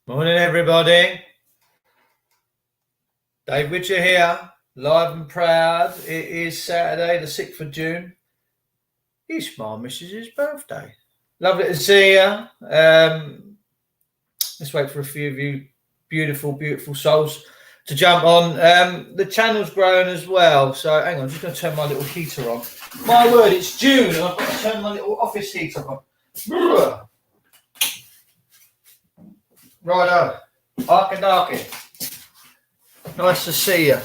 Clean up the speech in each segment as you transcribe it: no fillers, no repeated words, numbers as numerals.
Morning, everybody. Dave Witcher here, live and proud. It is Saturday, the 6th of June. It's my missus's birthday. Lovely to see you. Let's wait for a few of you beautiful, beautiful souls to jump on. The channel's growing as well. So hang on, I'm just going to turn my little heater on. My word, it's June and I've got to turn my little office heater on. Righto. Arky. Nice to see you.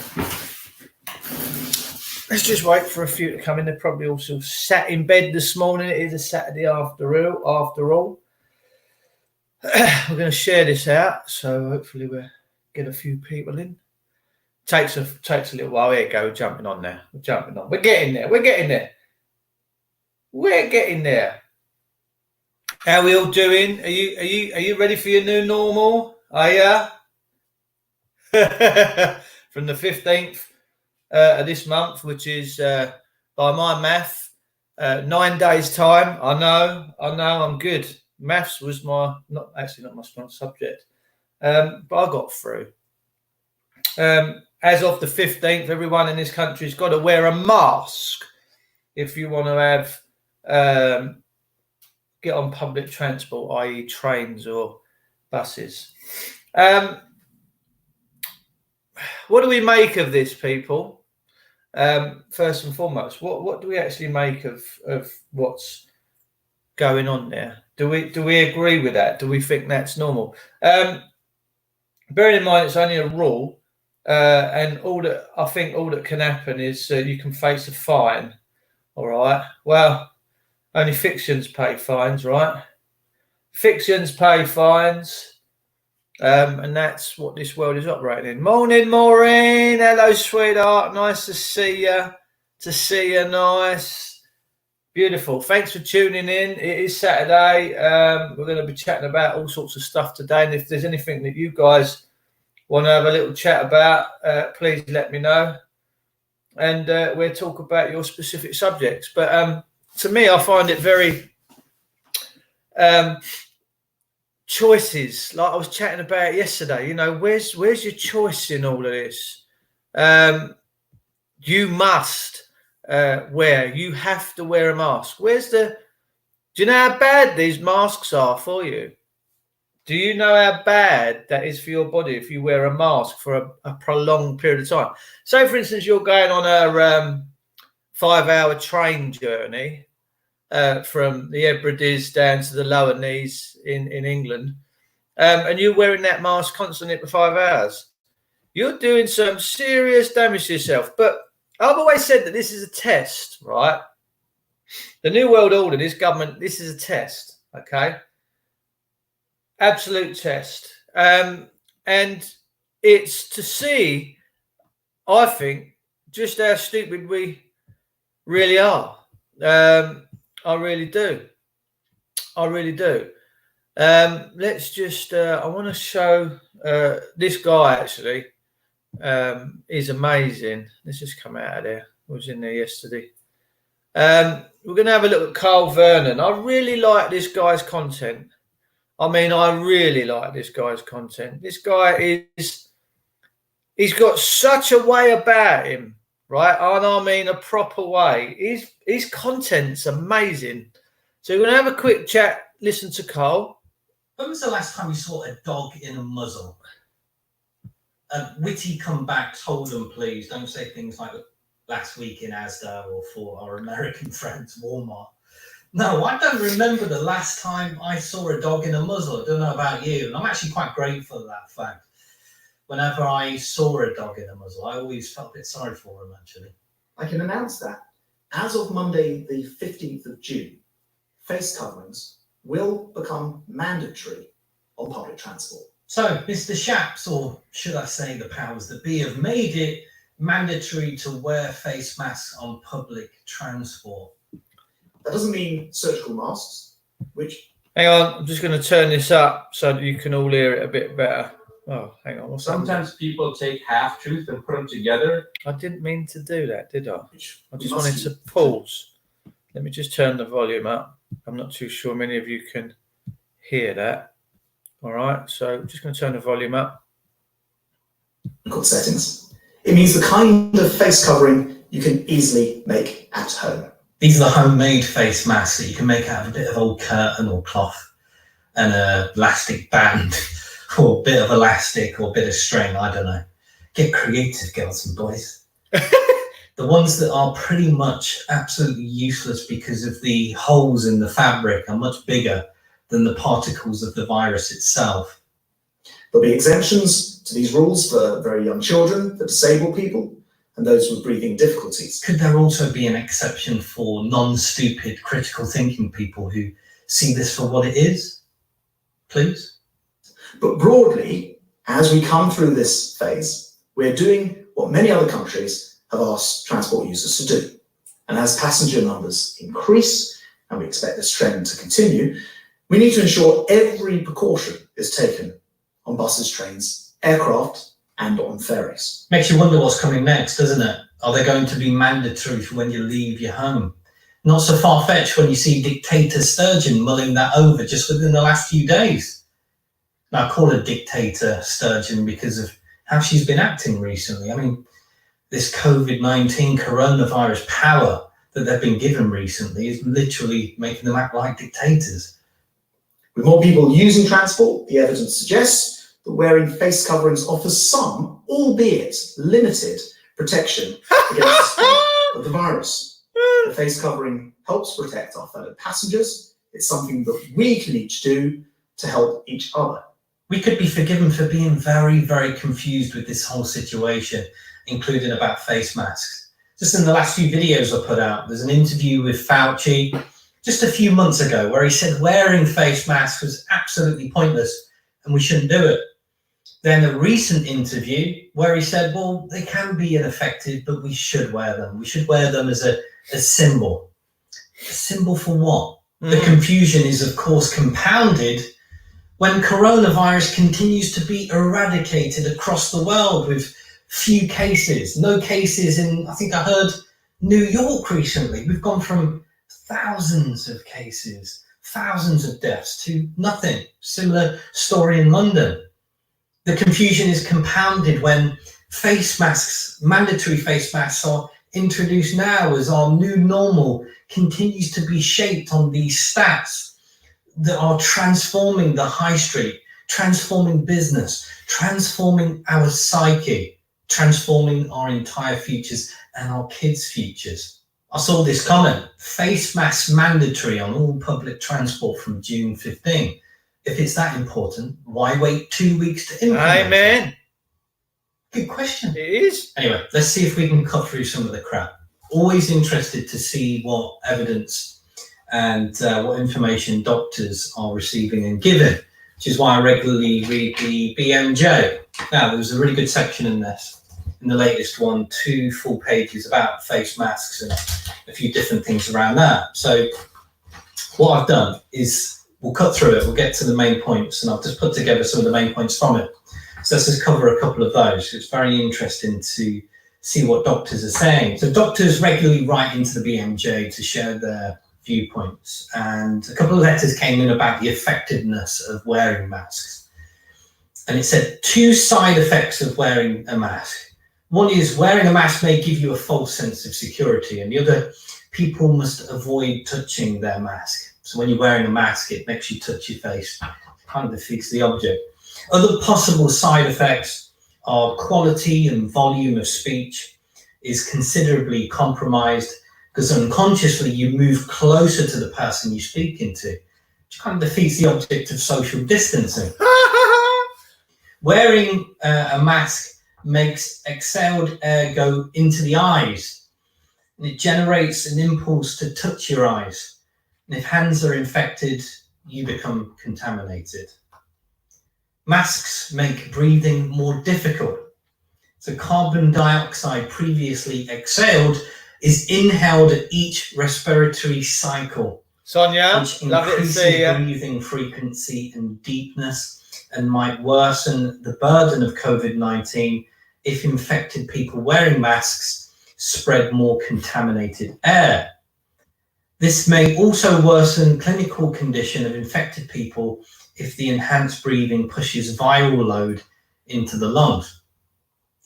Let's just wait for a few to come in. They're probably also sat in bed this morning. It is a Saturday after all. We're going to share this out, so hopefully we'll get a few people in. Takes a little while. Here you go. We're jumping on now. We're jumping on. We're getting there. How are we all doing? Are you ready for your new normal? Are you? From the 15th of this month, which is by my math, 9 days time. I know, I'm good. Maths was not my strong subject, but I got through. As of the 15th, everyone in this country has got to wear a mask if you want to have get on public transport, i.e. trains or buses. What do we make of this, people? First and foremost, what do we actually make of what's going on there? Do we agree with that? Do we think that's normal? Bearing in mind it's only a rule, and all that can happen is you can face a fine. All right. Well, only fictions pay fines, right? Fictions pay fines. And that's what this world is operating in. Morning, Maureen. Hello, sweetheart. Nice to see you. Nice. Beautiful. Thanks for tuning in. It is Saturday. We're going to be chatting about all sorts of stuff today. And if there's anything that you guys want to have a little chat about, please let me know. And we'll talk about your specific subjects. But to me, I find it very... choices, like I was chatting about yesterday, where's your choice in all of this? You must you have to wear a mask. Do you know how bad these masks are for you? Do you know how bad that is for your body if you wear a mask for a prolonged period of time? So, for instance, you're going on a 5-hour train journey from the Hebrides down to the Lower Knees in England, and you're wearing that mask constantly for 5 hours, you're doing some serious damage to yourself. But I've always said that this is a test, right? The New World Order, this government, this is a test, okay? Absolute test. And it's to see, I think, just how stupid we really are. I really do. Let's just, I want to show this guy actually is amazing. Let's just come out of there. I was in there yesterday. We're going to have a look at Carl Vernon. I really like this guy's content. This guy he's got such a way about him. Right, and I mean a proper way. His content's amazing. So we're going to have a quick chat, listen to Carl. When was the last time you saw a dog in a muzzle? Witty come back, hold them please. Don't say things like last week in Asda or for our American friends, Walmart. No, I don't remember the last time I saw a dog in a muzzle. I don't know about you. And I'm actually quite grateful for that fact. Whenever I saw a dog in a muzzle, I always felt a bit sorry for him, actually. I can announce that as of Monday, the 15th of June, face coverings will become mandatory on public transport. So, Mr. Shapps, or should I say the powers that be, have made it mandatory to wear face masks on public transport. That doesn't mean surgical masks, which... Hang on, I'm just going to turn this up so that you can all hear it a bit better. Oh, hang on. Sometimes people take half-truths and put them together. I didn't mean to do that, did I? I just wanted to pause. Let me just turn the volume up. I'm not too sure many of you can hear that. All right, so just going to turn the volume up. Called settings. It means the kind of face covering you can easily make at home. These are the homemade face masks that you can make out of a bit of old curtain or cloth and a elastic band or a bit of elastic or a bit of string, I don't know. Get creative, girls and boys. The ones that are pretty much absolutely useless because of the holes in the fabric are much bigger than the particles of the virus itself. There'll be exemptions to these rules for very young children, for disabled people, and those with breathing difficulties. Could there also be an exception for non-stupid, critical thinking people who see this for what it is? Please? But broadly, as we come through this phase, we're doing what many other countries have asked transport users to do. And as passenger numbers increase, and we expect this trend to continue, we need to ensure every precaution is taken on buses, trains, aircraft, and on ferries. Makes you wonder what's coming next, doesn't it? Are they going to be mandatory for when you leave your home? Not so far-fetched when you see dictator Sturgeon mulling that over just within the last few days. Now, I call her dictator Sturgeon because of how she's been acting recently. I mean, this COVID-19 coronavirus power that they've been given recently is literally making them act like dictators. With more people using transport, the evidence suggests that wearing face coverings offers some, albeit limited, protection against the spread of the virus. The face covering helps protect our fellow passengers. It's something that we can each do to help each other. We could be forgiven for being very, very confused with this whole situation, including about face masks. Just in the last few videos I put out, there's an interview with Fauci just a few months ago where he said wearing face masks was absolutely pointless and we shouldn't do it. Then a recent interview where he said, well, they can be ineffective, but we should wear them. We should wear them as a symbol. A symbol for what? The confusion is, of course, compounded when coronavirus continues to be eradicated across the world with few cases, no cases in, I think I heard New York recently. We've gone from thousands of cases, thousands of deaths to nothing. Similar story in London. The confusion is compounded when face masks, mandatory face masks are introduced now as our new normal continues to be shaped on these stats that are transforming the high street, transforming business, transforming our psyche, transforming our entire futures and our kids' futures. I saw this comment, face masks mandatory on all public transport from June 15. If it's that important, why wait 2 weeks to implement Amen. it? Good question. It is. Anyway, let's see if we can cut through some of the crap. Always interested to see what evidence and what information doctors are receiving and giving, which is why I regularly read the BMJ. Now, there was a really good section in this, in the latest one, 2 full pages about face masks and a few different things around that. So what I've done is we'll cut through it, we'll get to the main points, and I've just put together some of the main points from it. So let's just cover a couple of those. It's very interesting to see what doctors are saying. So doctors regularly write into the BMJ to share their viewpoints, and a couple of letters came in about the effectiveness of wearing masks. And it said 2 side effects of wearing a mask. One is wearing a mask may give you a false sense of security, and the other, people must avoid touching their mask. So when you're wearing a mask, it makes you touch your face, kind of defeats the object. Other possible side effects are quality and volume of speech is considerably compromised because unconsciously you move closer to the person you're speaking to, which kind of defeats the object of social distancing. Wearing a mask makes exhaled air go into the eyes, and it generates an impulse to touch your eyes. And if hands are infected, you become contaminated. Masks make breathing more difficult. So carbon dioxide previously exhaled is inhaled at each respiratory cycle, Sonia, which love it to increases see you. breathing frequency and deepness and might worsen the burden of COVID-19 if infected people wearing masks spread more contaminated air. This may also worsen clinical condition of infected people if the enhanced breathing pushes viral load into the lungs.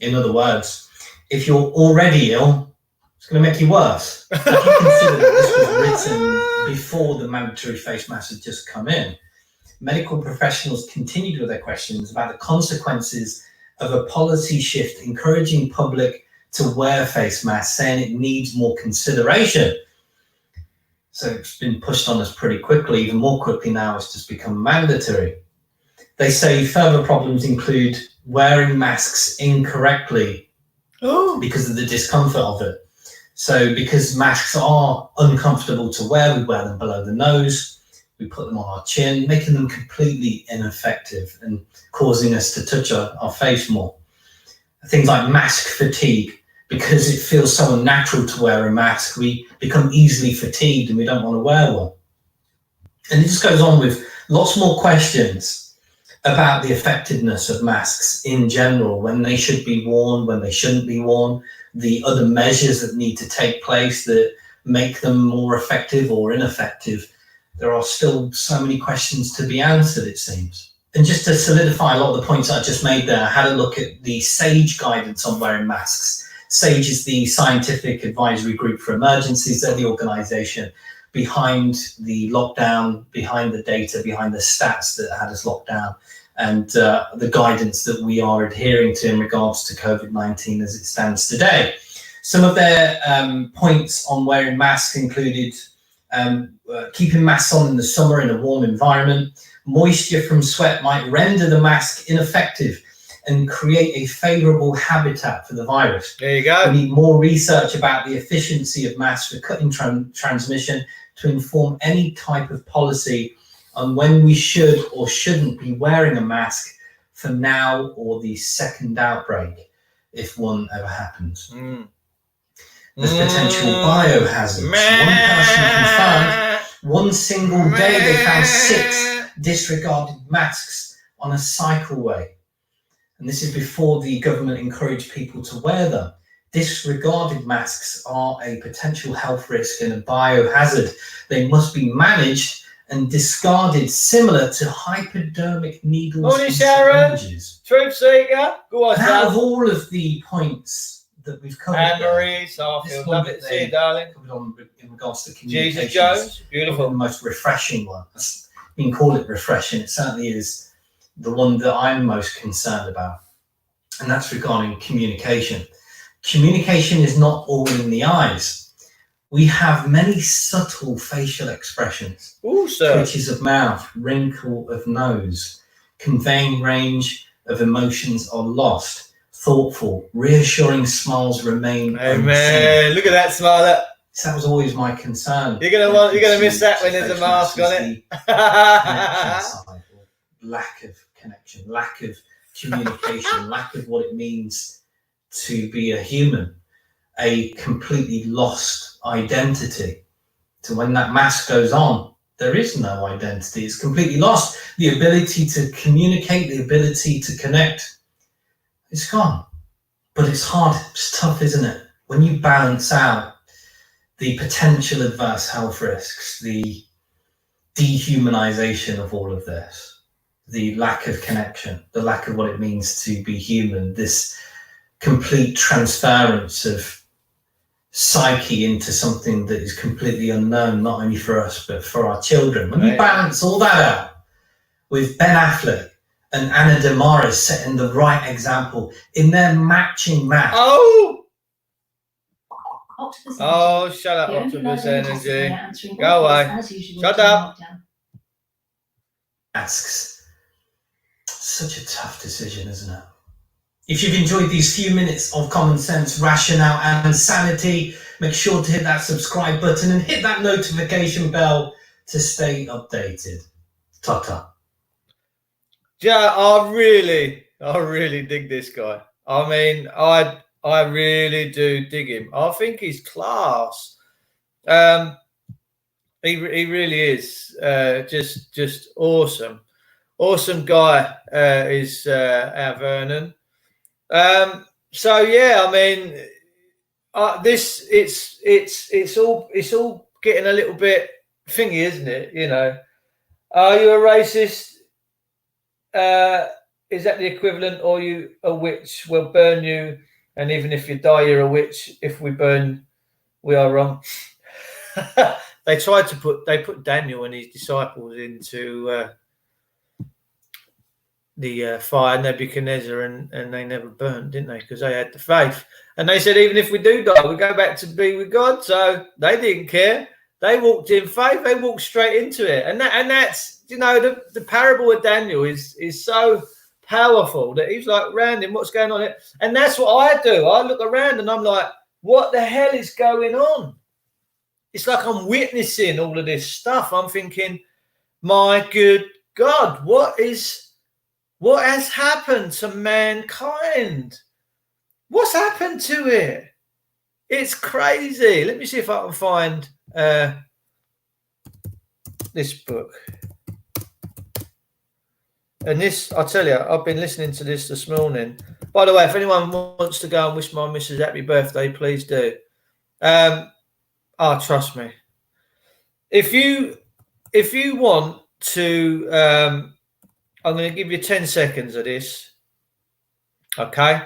In other words, if you're already ill, it's going to make you worse. If you consider that this was written before the mandatory face mask had just come in, medical professionals continued with their questions about the consequences of a policy shift encouraging public to wear face masks, saying it needs more consideration. So it's been pushed on us pretty quickly, even more quickly now. It's just become mandatory. They say further problems include wearing masks incorrectly because of the discomfort of it. So because masks are uncomfortable to wear, we wear them below the nose, we put them on our chin, making them completely ineffective and causing us to touch our face more. Things like mask fatigue. Because it feels so unnatural to wear a mask, we become easily fatigued and we don't want to wear one. And it just goes on with lots more questions about the effectiveness of masks in general, when they should be worn, when they shouldn't be worn, the other measures that need to take place that make them more effective or ineffective. There are still so many questions to be answered, it seems. And just to solidify a lot of the points I just made there, I had a look at the SAGE guidance on wearing masks. SAGE is the Scientific Advisory Group for Emergencies. They're the organization behind the lockdown, behind the data, behind the stats that had us locked down, and the guidance that we are adhering to in regards to COVID-19 as it stands today. Some of their points on wearing masks included keeping masks on in the summer in a warm environment. Moisture from sweat might render the mask ineffective and create a favorable habitat for the virus. There you go. We need more research about the efficiency of masks for cutting transmission to inform any type of policy on when we should or shouldn't be wearing a mask for now or the second outbreak, if one ever happens. There's potential biohazards. One person confirmed one single day they found 6 disregarded masks on a cycleway. And this is before the government encouraged people to wear them. Disregarded masks are a potential health risk and a biohazard. They must be managed and discarded, similar to hypodermic needles. Morning, Sharon. Truth seeker. Go on, Out of Sam. all of the points that we've covered, Anne-Marie this Sarfield. one Love that it. See you, they darling. covered on in regards to communication. Jesus Jones. Probably Beautiful. the most refreshing one. You can call it refreshing. It certainly is the one that I'm most concerned about, and that's regarding communication. Communication is not all in the eyes. We have many subtle facial expressions. Ooh, sir. Twitches of mouth, wrinkle of nose, conveying range of emotions are lost. Thoughtful, reassuring smiles remain unseen. Amen. Look at that smile. That was always my concern. You're gonna miss that when there's a mask on it. Connection side, or lack of connection, lack of communication, lack of what it means to be a human, a completely lost identity. So when that mask goes on, there is no identity. It's completely lost. The ability to communicate, the ability to connect, it's gone. But it's hard, it's tough, isn't it? When you balance out the potential adverse health risks, the dehumanization of all of this, the lack of connection, the lack of what it means to be human, this complete transference of psyche into something that is completely unknown, not only for us, but for our children. When you balance all that out with Ben Affleck and Anna de Maris setting the right example in their matching match. Oh, shut up, Octopus Energy. Go away. Shut up. Asks. Such a tough decision, isn't it? If you've enjoyed these few minutes of common sense, rationale, and sanity, make sure to hit that subscribe button and hit that notification bell to stay updated. Ta-ta. Yeah, I really dig this guy. I mean, I really do dig him. I think he's class. He really is just awesome. Awesome guy is our Vernon. So yeah, I mean, it's all getting a little bit thingy, isn't it? You know, are you a racist? is that the equivalent, or you a witch will burn you, and even if you die, you're a witch. If we burn, we are wrong. They put Daniel and his disciples into the fire, Nebuchadnezzar, and they never burned, didn't they? Because they had the faith. And they said, even if we do die, we go back to be with God. So they didn't care. They walked in faith. They walked straight into it. And that's, you know, the parable of Daniel is so powerful that he's like, Random, what's going on here? And that's what I do. I look around and I'm like, what the hell is going on? It's like I'm witnessing all of this stuff. I'm thinking, my good God, what has happened to mankind? What's happened to it? It's crazy. Let me see if I can find this book. And this, I'll tell you, I've been listening to this morning. By the way, if anyone wants to go and wish my missus happy birthday, please do. Trust me. If you want to, I'm going to give you 10 seconds of this. Okay.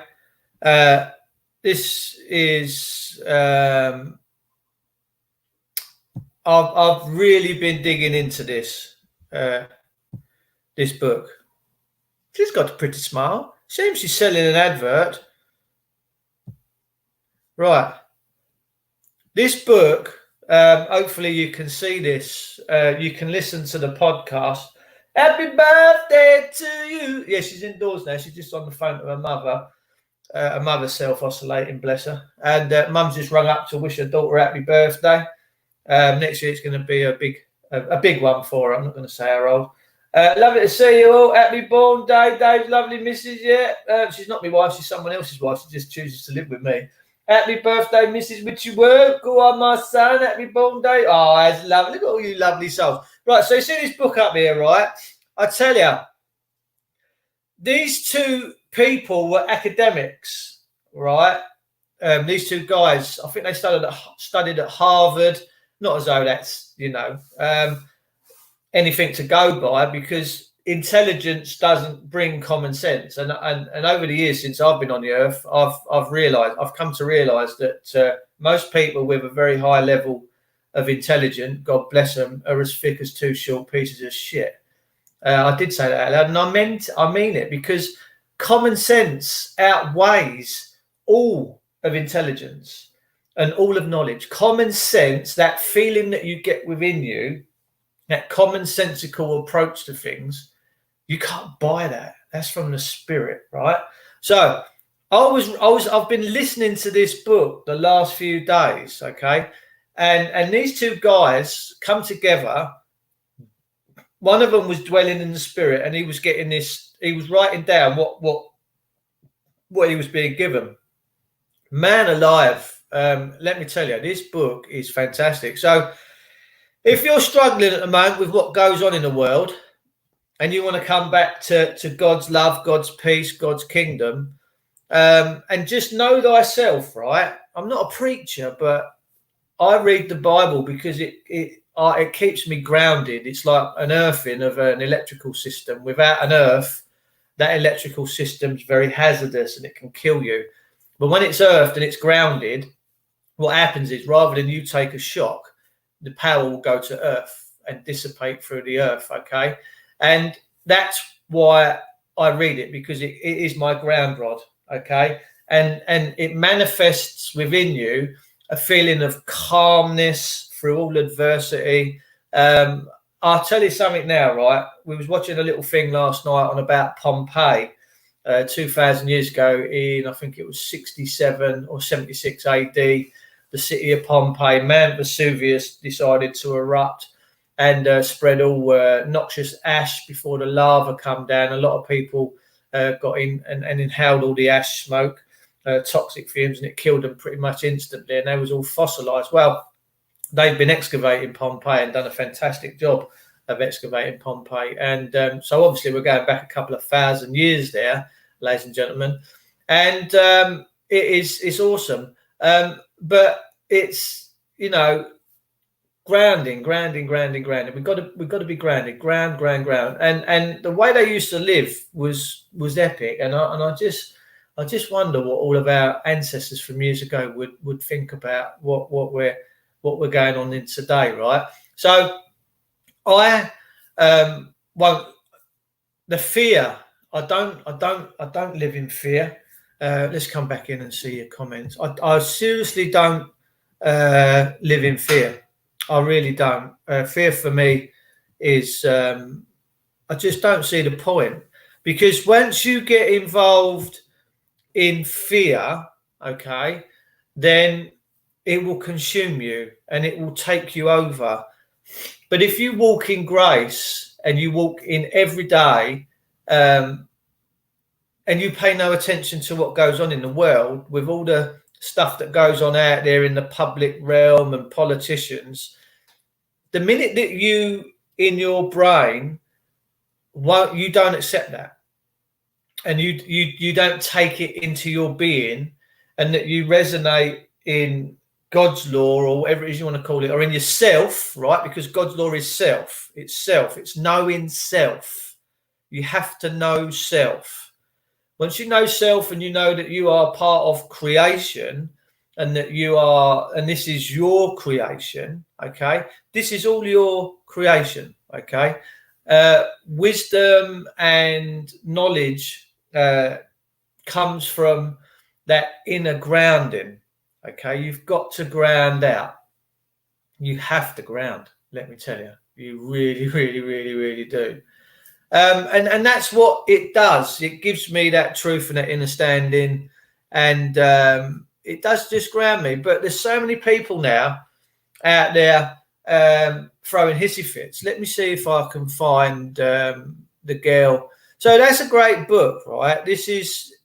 This is, I've really been digging into this book. She's got a pretty smile. Seems she's selling an advert. Right. This book, hopefully you can see this. You can listen to the podcast. Happy birthday to you. Yeah, she's indoors now. She's just on the phone to her mother. Her mother's self-oscillating, bless her. And mum's just rung up to wish her daughter happy birthday. Next year it's going to be a big one for her. I'm not going to say how old. Lovely to see you all. Happy born day, Dave's lovely missus. Yeah, she's not my wife. She's someone else's wife. She just chooses to live with me. Happy birthday, Mrs. Witchy-Work. Go on, my son. Happy born day. Oh, that's lovely. Look at all you lovely souls. Right, so you see this book up here, right? I tell you, these two people were academics, right? These two guys, I think they studied at Harvard. Not as though that's, you know, anything to go by, because intelligence doesn't bring common sense. And over the years since I've been on the earth, I've come to realise that most people with a very high level of intelligence, God bless them, are as thick as two short pieces of shit. I did say that out loud, and I mean it, because common sense outweighs all of intelligence and all of knowledge. Common sense, that feeling that you get within you, that commonsensical approach to things, you can't buy that. That's from the spirit, right? So I've been listening to this book the last few days, okay? And these two guys come together. One of them was dwelling in the spirit, and he was getting this. He was writing down what he was being given. Man alive! Let me tell you, this book is fantastic. So, if you're struggling at the moment with what goes on in the world, and you want to come back to God's love, God's peace, God's kingdom, and just know thyself, right? I'm not a preacher, but I read the Bible because it keeps me grounded. It's like an earthing of an electrical system. Without an earth, that electrical system's very hazardous and it can kill you. But when it's earthed and it's grounded, what happens is, rather than you take a shock, the power will go to earth and dissipate through the earth, okay? And that's why I read it, because it is my ground rod, okay? And it manifests within you a feeling of calmness through all adversity. I'll tell you something now, right? We was watching a little thing last night on about Pompeii, 2,000 years ago in, I think it was 67 or 76 AD, the city of Pompeii. Mount Vesuvius decided to erupt and spread all noxious ash before the lava come down. A lot of people got in and inhaled all the ash smoke, toxic fumes, and it killed them pretty much instantly, and they was all fossilized. Well, they've been excavating Pompeii and done a fantastic job of excavating Pompeii. And so obviously we're going back a couple of thousand years there, ladies and gentlemen. And it's awesome. But it's, you know, grounding. We've got to be grounded, ground. And the way they used to live was epic. And I just wonder what all of our ancestors from years ago would think about what we're going on in today, right? So I won't. The fear. I don't live in fear. Let's come back in and see your comments. I seriously don't live in fear. I really don't. Fear for me is I just don't see the point, because once you get involved in fear, okay, then it will consume you and it will take you over. But if you walk in grace and you walk in every day, and you pay no attention to what goes on in the world with all the stuff that goes on out there in the public realm and politicians, the minute that you in your brain, you don't accept that, and you don't take it into your being, and that you resonate in God's law, or whatever it is you want to call it, or in yourself, right? Because God's law is self. It's knowing self. You have to know self. Once you know self and you know that you are part of creation, and that you are, and this is your creation, okay? This is all your creation, okay? Wisdom and knowledge comes from that inner grounding, okay? You've got to ground out. You have to ground, let me tell you. You really do. And that's what it does. It gives me that truth and that understanding, and it does just ground me. But there's so many people now out there throwing hissy fits. Let me see if I can find the girl. So that's a great book, right?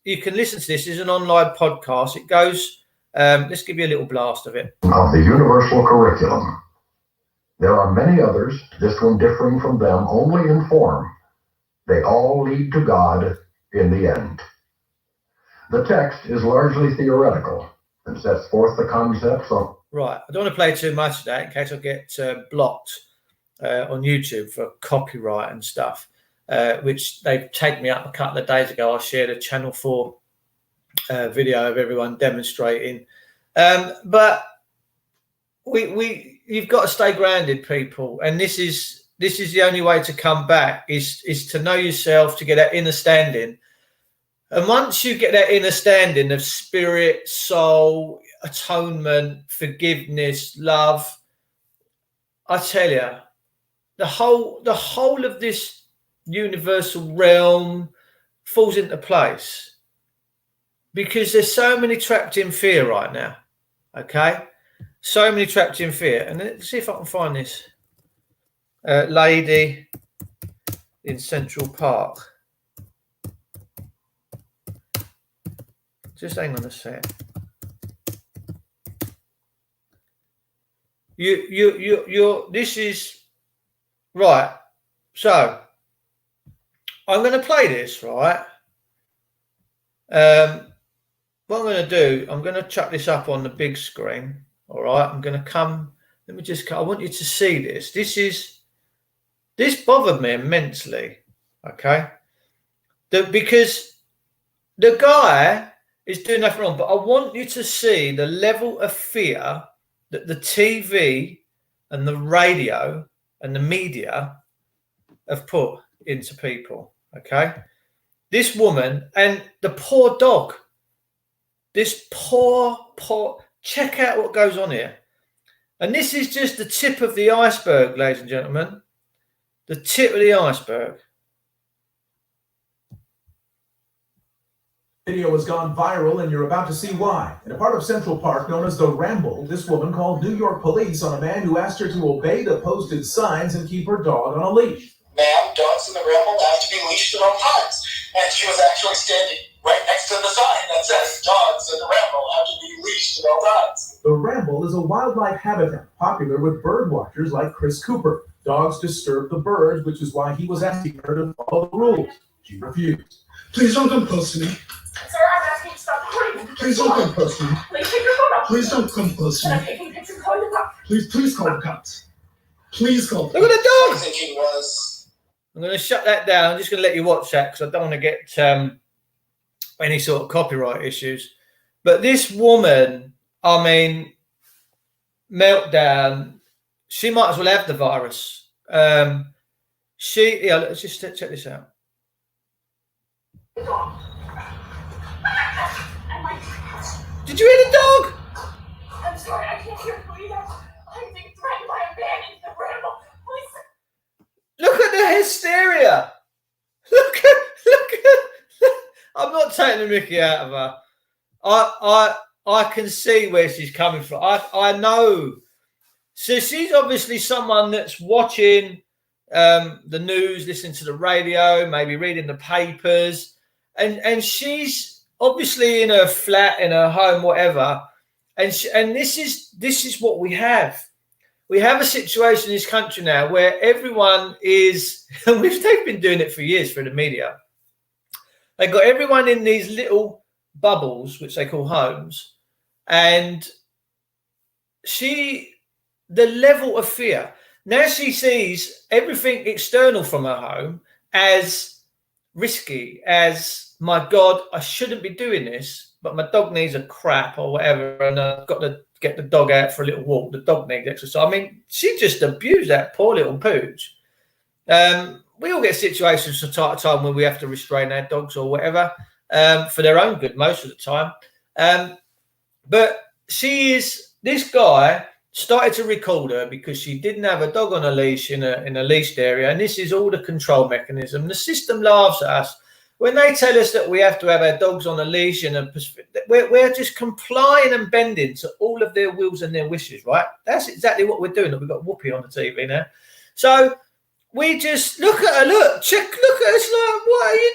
You can listen to this. This is an online podcast. It goes, let's give you a little blast of it. Of the universal curriculum. There are many others, this one differing from them only in form. They all lead to God in the end. The text is largely theoretical and sets forth the concepts of... Right, I don't want to play too much of that in case I get blocked on YouTube for copyright and stuff, which they've taken me up a couple of days ago. I shared a Channel 4 video of everyone demonstrating. But you've got to stay grounded, people, and this is the only way to come back is to know yourself, to get that inner standing. And once you get that inner standing of spirit, soul, atonement, forgiveness, love, I tell you, the whole of this universal realm falls into place, because there's so many trapped in fear right now. Okay, so many trapped in fear. And let's see if I can find this lady in Central Park. Just hang on a sec. This is right. So I'm going to play this, right? What I'm going to do, I'm going to chuck this up on the big screen. All right. I'm going to come. Let me just. I want you to see this. This bothered me immensely. Okay. Because the guy is doing nothing wrong, but I want you to see the level of fear that the TV and the radio and the media have put into people. Okay. This woman and the poor dog. This poor, check out what goes on here. And this is just the tip of the iceberg, ladies and gentlemen. The tip of the iceberg. Video has gone viral, and you're about to see why. In a part of Central Park known as the Ramble, this woman called New York police on a man who asked her to obey the posted signs and keep her dog on a leash. Ma'am, dogs in the Ramble have to be leashed at all times. And she was actually standing right next to the sign that says dogs in the Ramble have to be leashed at all times. The Ramble is a wildlife habitat popular with bird watchers like Chris Cooper. Dogs disturb the birds, which is why he was asking her to follow the rules. She refused. Please don't come close to me. Sir, I'm asking you to stop recording. Please don't come close to me. Please take your phone off. Please don't come close to I'm me. taking pictures. Call the cops. Please call the cops. Please call. Look at the My dog. thinking was, I'm going to shut that down. I'm just going to let you watch that because I don't want to get any sort of copyright issues. But this woman, I mean, meltdown. She might as well have the virus. Let's just check this out. Did you hear the dog? I'm sorry, I can't hear you either. I'm being threatened by a man in the ramble. Please. Look at the hysteria. Look at. I'm not taking the mickey out of her. I can see where she's coming from. I know. So she's obviously someone that's watching the news, listening to the radio, maybe reading the papers, and she's obviously in her flat, in her home, whatever. And this is what we have. We have a situation in this country now where everyone is, and they've been doing it for years through the media. They've got everyone in these little bubbles, which they call homes, and the level of fear. Now she sees everything external from her home as risky, as, my God, I shouldn't be doing this, but my dog needs a crap or whatever, and I've got to get the dog out for a little walk. The dog needs exercise. I mean, she just abused that poor little pooch. We all get situations from time to time when we have to restrain our dogs or whatever for their own good most of the time. But this guy started to record her because she didn't have a dog on a leash in a leashed area. And this is all the control mechanism. The system laughs at us. When they tell us that we have to have our dogs on a leash, we're just complying and bending to all of their wills and their wishes, right? That's exactly what we're doing. We've got Whoopi on the TV now. So we just look at her, look at her. It's like, what are you?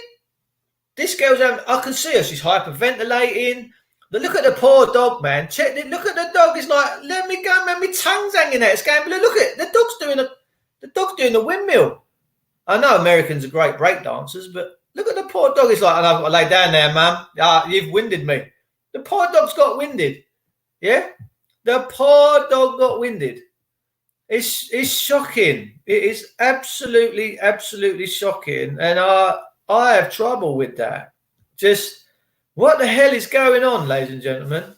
This girl's having, I can see her. She's hyperventilating. But look at the poor dog, man. Check it. Look at the dog. It's like, let me go, man. My tongue's hanging out. It's going, but look at it. The dog's doing a windmill. I know Americans are great break dancers, but look at the poor dog. It's like, and I've got to lay down there, ma'am. You've winded me. The poor dog's got winded. Yeah? The poor dog got winded. It's shocking. It is absolutely, absolutely shocking. And I have trouble with that. Just, what the hell is going on, ladies and gentlemen?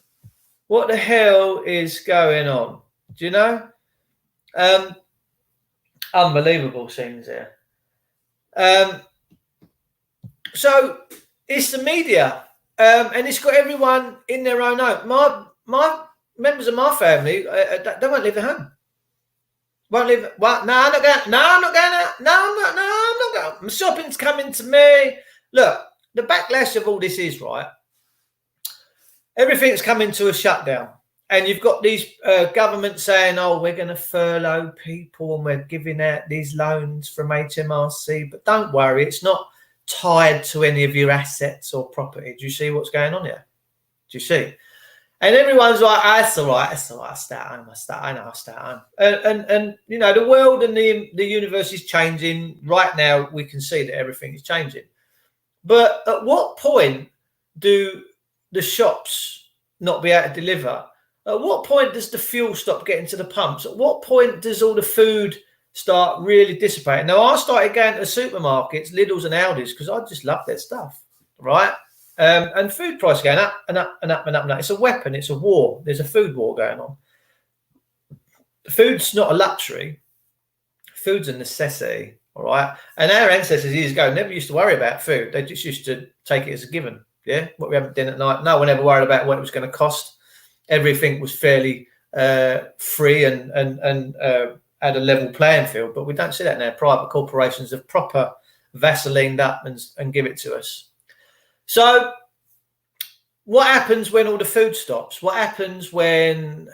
What the hell is going on? Do you know? Unbelievable things there. So it's the media, and it's got everyone in their own home. My members of my family, they won't leave the home. Won't leave. What? No, I'm not going. No, I'm not going out. No, I'm not going. My shopping's coming to me. Look, the backlash of all this is, right, everything's coming to a shutdown. And you've got these governments saying, oh, we're going to furlough people and we're giving out these loans from HMRC. But don't worry, it's not tied to any of your assets or property. Do you see what's going on here? Do you see? And everyone's like, oh, it's all right. I'll stay at home. And you know, the world and the universe is changing. Right now, we can see that everything is changing. But at what point do the shops not be able to deliver? At what point does the fuel stop getting to the pumps? At what point does all the food start really dissipating? Now, I started going to supermarkets, Lidl's and Aldi's, because I just love their stuff, right? And food prices going up and up and up and up and up. It's a weapon. It's a war. There's a food war going on. Food's not a luxury. Food's a necessity, all right? And our ancestors years ago never used to worry about food. They just used to take it as a given, yeah? What we have at dinner at night. No one ever worried about what it was going to cost. Everything was fairly free and at a level playing field, but we don't see that now. Private corporations have proper Vaselined up and give it to us. So what happens when all the food stops? What happens when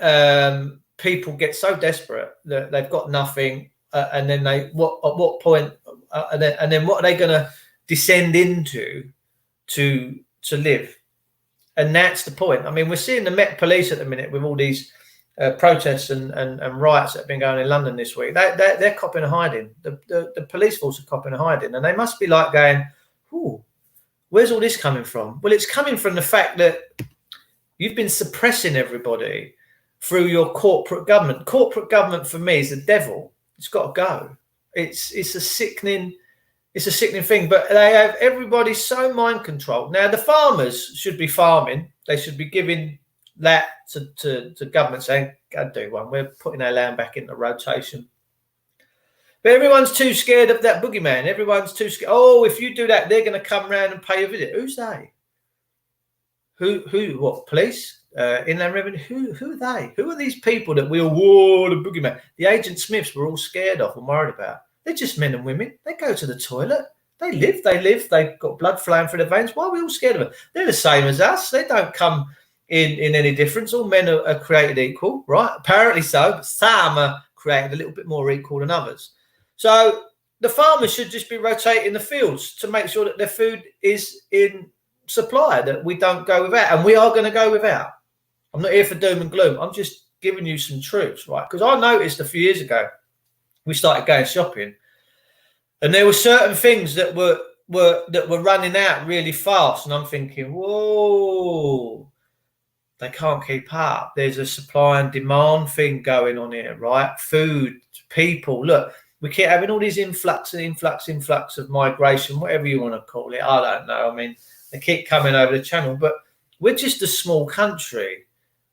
people get so desperate that they've got nothing, and then at what point, and then what are they going to descend into to live? And that's the point. I mean, we're seeing the Met Police at the minute with all these protests and riots that have been going on in London this week. They're copping a hiding. The police force are copping a hiding, and they must be like going, "Ooh, where's all this coming from?" Well, it's coming from the fact that you've been suppressing everybody through your corporate government. Corporate government for me is the devil. It's got to go. It's a sickening thing. But they have everybody so mind controlled. Now the farmers should be farming. They should be giving that to government, saying, "Go do one. We're putting our land back into rotation." But everyone's too scared of that boogeyman. Everyone's too scared. Oh, if you do that, they're going to come round and pay a visit. Who's they? Who? What? Police? Inland Revenue? Who are they? Who are these people that we all, whoa, the boogeyman? The Agent Smiths we're all scared of and worried about. They're just men and women. They go to the toilet. They live. They've got blood flowing through their veins. Why are we all scared of them? They're the same as us. They don't come in any difference. All men are created equal, right? Apparently so, but some are created a little bit more equal than others. So the farmers should just be rotating the fields to make sure that their food is in supply, that we don't go without, and we are going to go without. I'm not here for doom and gloom. I'm just giving you some truths, right? Because I noticed a few years ago, we started going shopping, and there were certain things that were running out really fast, and I'm thinking, whoa, they can't keep up. There's a supply and demand thing going on here, right? Food, people, look. We keep having all these influx of migration, whatever you want to call it. I don't know. I mean, they keep coming over the channel, but we're just a small country,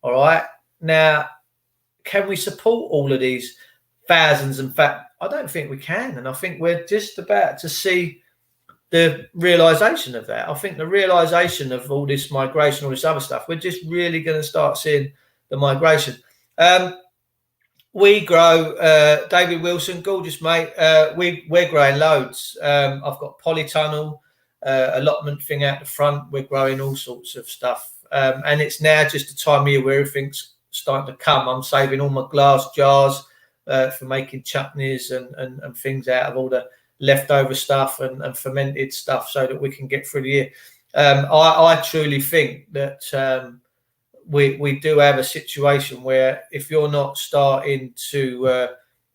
all right? Now, can we support all of these thousands? In fact, I don't think we can, and I think we're just about to see the realisation of that. I think the realisation of all this migration, all this other stuff, we're just really going to start seeing the migration. We grow, David Wilson, gorgeous mate. We're growing loads. I've got polytunnel, allotment thing out the front. We're growing all sorts of stuff. And it's now just a time of year where everything's starting to come. I'm saving all my glass jars for making chutneys and things out of all the leftover stuff and fermented stuff so that we can get through the year. I truly think that we do have a situation where if you're not starting to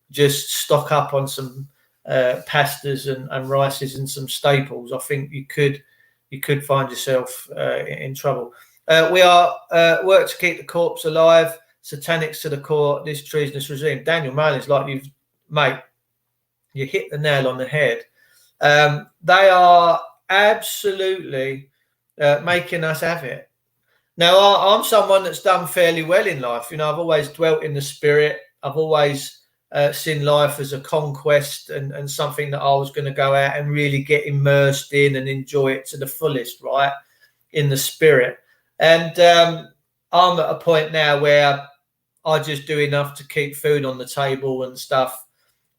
just stock up on some pastas and rices and some staples, I think you could find yourself in trouble. We are work to keep the corpse alive, satanics to the core, this treasonous regime. Daniel Marlin's like you hit the nail on the head. They are absolutely making us have it. Now, I'm someone that's done fairly well in life. You know, I've always dwelt in the spirit. I've always seen life as a conquest and something that I was going to go out and really get immersed in and enjoy it to the fullest, right, in the spirit. And I'm at a point now where I just do enough to keep food on the table and stuff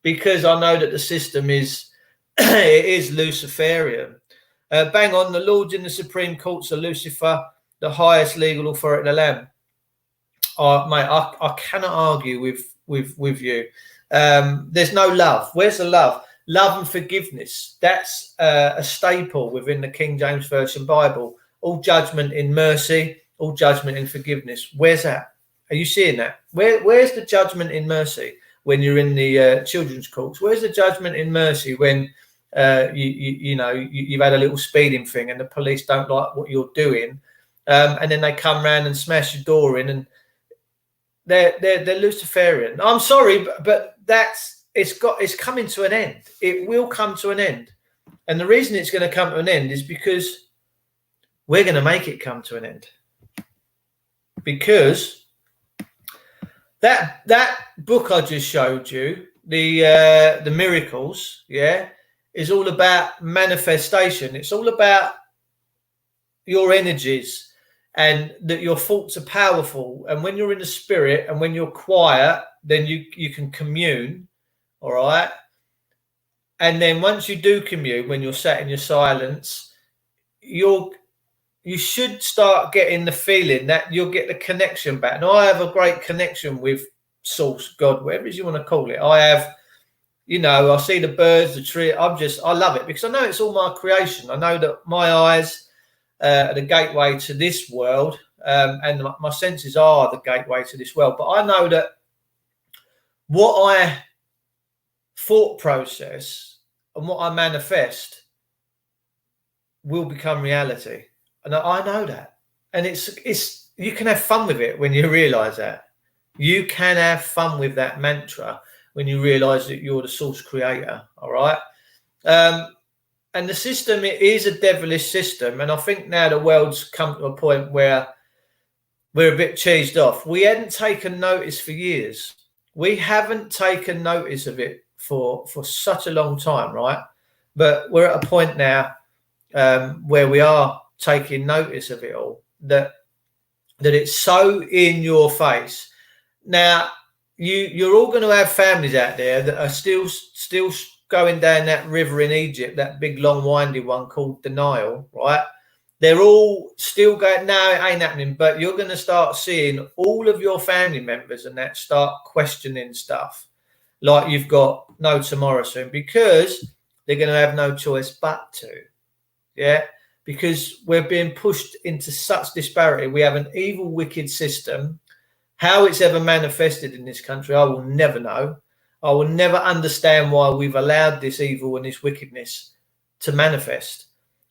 because I know that the system is it is Luciferian. Bang on, the Lords in the Supreme Courts are Lucifer, the highest legal authority in the land. Mate, I cannot argue with you. There's no love. Where's the love? Love and forgiveness. That's a staple within the King James Version Bible. All judgment in mercy, all judgment in forgiveness. Where's that? Are you seeing that? Where's the judgment in mercy when you're in the children's courts? Where's the judgment in mercy when you've had a little speeding thing and the police don't like what you're doing? And then they come round and smash your door in, and they're Luciferian. I'm sorry, but it's coming to an end. It will come to an end, and the reason it's going to come to an end is because we're going to make it come to an end. Because that book I just showed you, the miracles, is all about manifestation. It's all about your energies. And that your thoughts are powerful. And when you're in the spirit and when you're quiet, then you can commune. All right. And then once you do commune, when you're sat in your silence, you should start getting the feeling that you'll get the connection back. Now, I have a great connection with Source, God, whatever it is you want to call it. I have, I see the birds, the tree. I love it because I know it's all my creation. I know that my eyes, the gateway to this world, and my senses are the gateway to this world. But I know that what I thought process and what I manifest will become reality, and I know that. And it's you can have fun with it when you realise that. You can have fun with that mantra when you realise that you're the source creator. All right. And the system, it is a devilish system. And I think now the world's come to a point where we're a bit cheesed off. We hadn't taken notice for years. We haven't taken notice of it for such a long time, right? But we're at a point now where we are taking notice of it all, that it's so in your face. Now, you're all going to have families out there that are still going down that river in Egypt, that big, long, windy one called denial, right? They're all still going, no, it ain't happening. But you're going to start seeing all of your family members and that start questioning stuff like you've got no tomorrow soon, because they're going to have no choice but to. Yeah, because we're being pushed into such disparity. We have an evil, wicked system. How it's ever manifested in this country, I will never know. I will never understand why we've allowed this evil and this wickedness to manifest.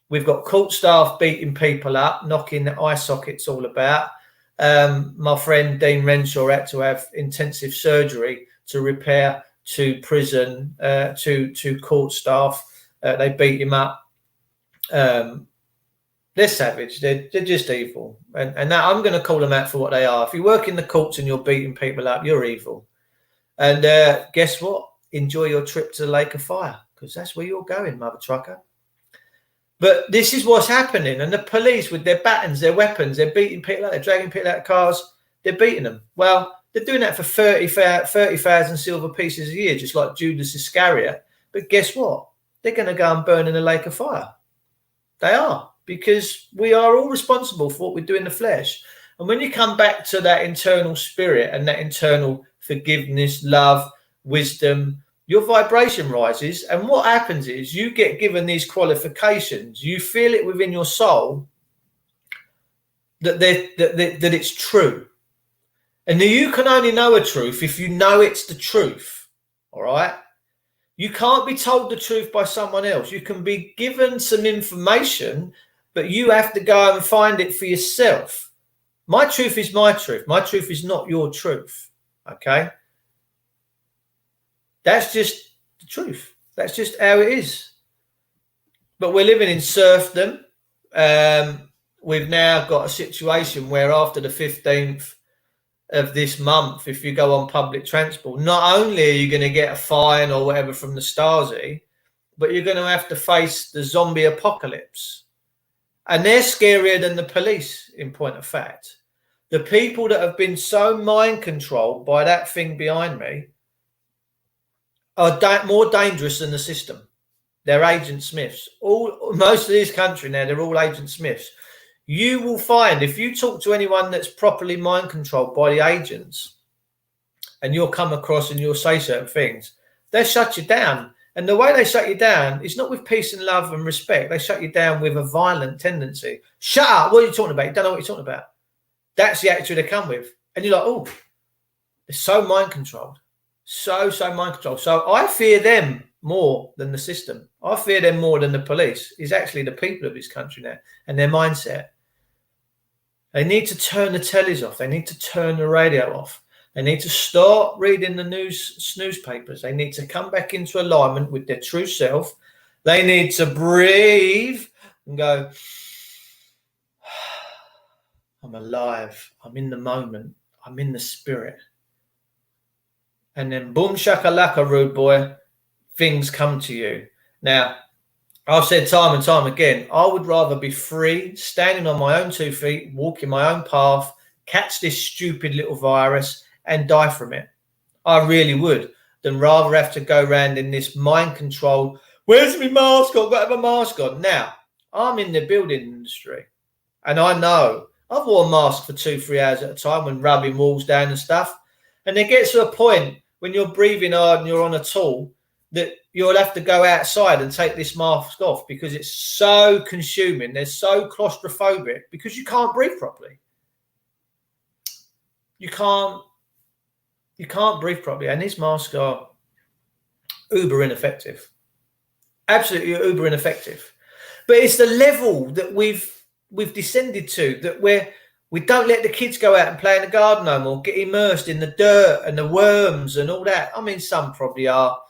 We've got court staff beating people up, knocking eye sockets all about. My friend Dean Renshaw had to have intensive surgery to repair to prison, to court staff. They beat him up. They're savage. They're just evil. And now I'm going to call them out for what they are. If you work in the courts and you're beating people up, you're evil. And guess what? Enjoy your trip to the Lake of Fire, because that's where you're going, mother trucker. But this is what's happening. And the police with their batons, their weapons, they're beating people out, they're dragging people out of cars, they're beating them. Well, they're doing that for 30,000 silver pieces a year, just like Judas Iscariot. But guess what? They're going to go and burn in the Lake of Fire. They are, because we are all responsible for what we do in the flesh. And when you come back to that internal spirit and that internal forgiveness, love, wisdom, your vibration rises. And what happens is you get given these qualifications. You feel it within your soul that it's true. And you can only know a truth if you know it's the truth. All right? You can't be told the truth by someone else. You can be given some information, but you have to go and find it for yourself. My truth is my truth. My truth is not your truth. Okay? That's just the truth. That's just how it is. But we're living in serfdom. We've now got a situation where after the 15th of this month, if you go on public transport, not only are you going to get a fine or whatever from the Stasi, but you're going to have to face the zombie apocalypse. And they're scarier than the police, in point of fact. The people that have been so mind controlled by that thing behind me are more dangerous than the system. They're Agent Smiths. Most of this country now, they're all Agent Smiths. You will find, if you talk to anyone that's properly mind controlled by the agents, and you'll come across and you'll say certain things, they'll shut you down. And the way they shut you down is not with peace and love and respect. They shut you down with a violent tendency. Shut up. What are you talking about? You don't know what you're talking about. That's the attitude they come with. And you're like, oh, they're so mind controlled. So mind controlled. So I fear them more than the system. I fear them more than the police. It's actually the people of this country now and their mindset. They need to turn the tellies off. They need to turn the radio off. They need to start reading the newspapers. They need to come back into alignment with their true self. They need to breathe and go, I'm alive. I'm in the moment. I'm in the spirit. And then boom shakalaka, rude boy, things come to you. Now, I've said time and time again, I would rather be free, standing on my own 2 feet, walking my own path, catch this stupid little virus and die from it. I really would, than rather have to go around in this mind-controlled, where's my mask on? I've got to have a mask on. Now, I'm in the building industry, and I know I've worn a mask for 2-3 hours at a time when rubbing walls down and stuff. And it gets to a point when you're breathing hard and you're on a tool that you'll have to go outside and take this mask off because it's so consuming. They're so claustrophobic because you can't breathe properly. You can't breathe properly. And these masks are uber ineffective. Absolutely uber ineffective. But it's the level that we've descended to, that we're We don't let the kids go out and play in the garden no more, get immersed in the dirt and the worms and all that. I mean, some probably are.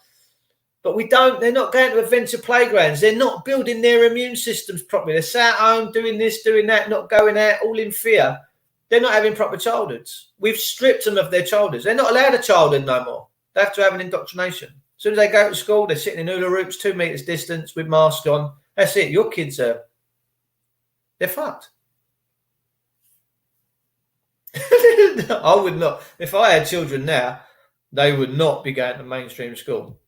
But we don't, they're not going to adventure playgrounds. They're not building their immune systems properly. They're sat at home doing this, doing that, not going out, all in fear. They're not having proper childhoods. We've stripped them of their childhoods. They're not allowed a childhood no more. They have to have an indoctrination. As soon as they go to school, they're sitting in hula hoops, 2 meters distance with masks on. That's it. Your kids are, they're fucked. I would not. If I had children now, they would not be going to mainstream school.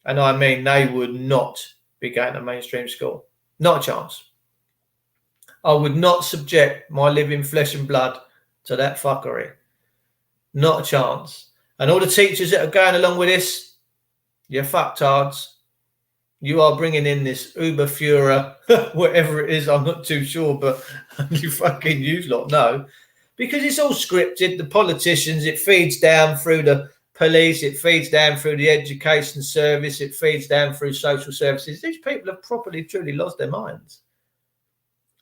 And I mean, they would not be going to mainstream school. Not a chance. I would not subject my living flesh and blood to that fuckery. Not a chance. And all the teachers that are going along with this, you're fucktards. You are bringing in this Uber Führer, whatever it is, I'm not too sure, but you fucking use lot know. Because it's all scripted, the politicians, it feeds down through the police, it feeds down through the education service, it feeds down through social services. These people have properly, truly lost their minds.